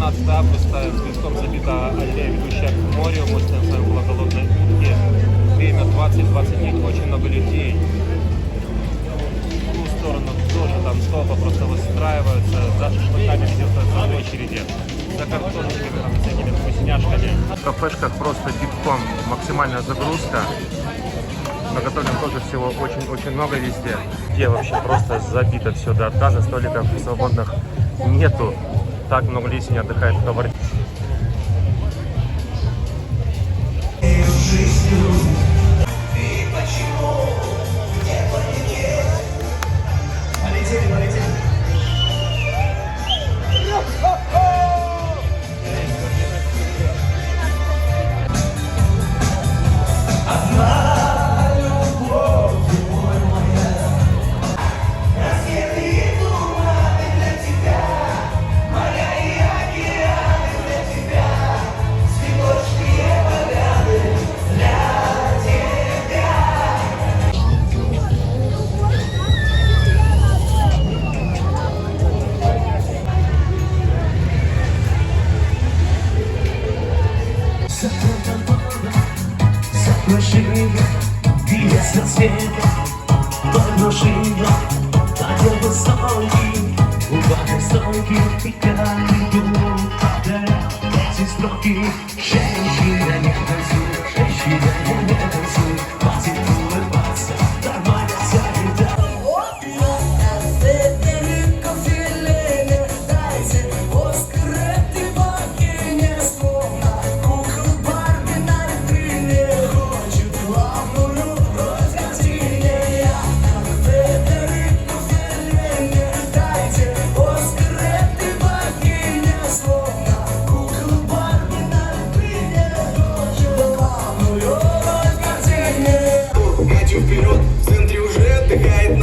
12 августа, песком забита аллея, ведущая к морю. Мы стоим с вами около голодной утки. Время 20-29, очень много людей. В ту сторону тоже там столпы просто выстраиваются. За шашлыками ведется в очереди. За картончиками, там, всякими вкусняшками. В кафешках просто битком, максимальная загрузка. Мы готовим тоже всего очень-очень много везде. Где вообще просто забито все до отказа, столиков свободных нету. Так много людей сегодня отдыхает в Кабарде. Бьется света, подножила, надел высокий, упадок стойки, и как иду, повторял эти строки. Женщина не танцуй, женщина не танцуй, хватит улыбаться, нормально вся еда. Вперед, в центре уже отдыхает